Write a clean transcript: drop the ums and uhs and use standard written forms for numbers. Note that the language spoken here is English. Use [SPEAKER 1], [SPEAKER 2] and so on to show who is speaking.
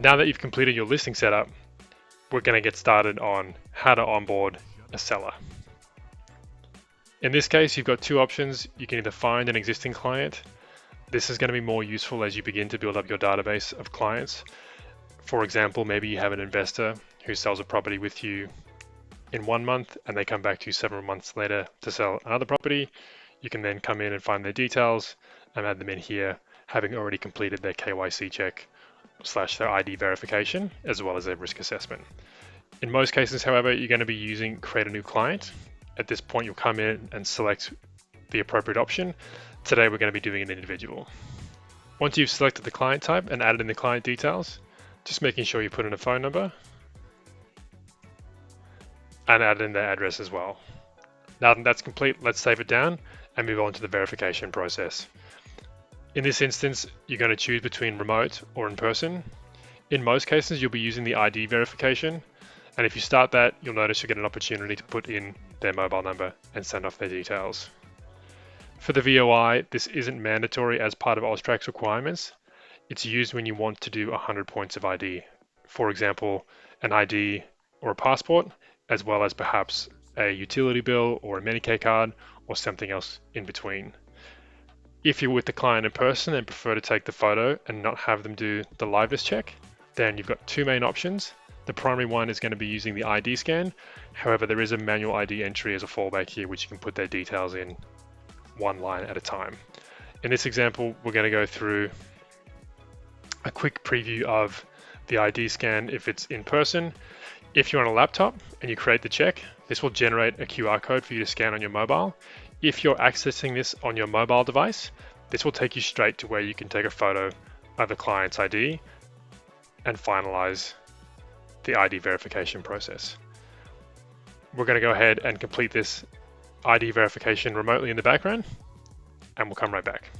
[SPEAKER 1] Now that you've completed your listing setup, we're going to get started on how to onboard a seller. In this case, you've got two options. You can either find an existing client. This is going to be more useful as you begin to build up your database of clients. For example, maybe you have an investor who sells a property with you in 1 month and they come back to you 7 months later to sell another property. You can then come in and find their details and add them in here, having already completed their KYC check / their ID verification, as well as their risk assessment. In most cases, however, you're going to be using create a new client. At this point, you'll come in and select the appropriate option. Today, we're going to be doing an individual. Once you've selected the client type and added in the client details, just making sure you put in a phone number and add in their address as well. Now that that's complete, let's save it down and move on to the verification process. In this instance, you're going to choose between remote or in person. In most cases, you'll be using the ID verification. And if you start that, you'll notice you get an opportunity to put in their mobile number and send off their details. For the VOI, this isn't mandatory as part of AUSTRAC's requirements. It's used when you want to do 100 points of ID. For example, an ID or a passport, as well as perhaps a utility bill or a Medicare card or something else in between. If you're with the client in person and prefer to take the photo and not have them do the liveness check, then you've got two main options. The primary one is going to be using the ID scan. However, there is a manual ID entry as a fallback here, which you can put their details in one line at a time. In this example, we're going to go through a quick preview of the ID scan if it's in person. If you're on a laptop and you create the check, this will generate a QR code for you to scan on your mobile. If you're accessing this on your mobile device, this will take you straight to where you can take a photo of the client's ID and finalize the ID verification process. We're going to go ahead and complete this ID verification remotely in the background, and we'll come right back.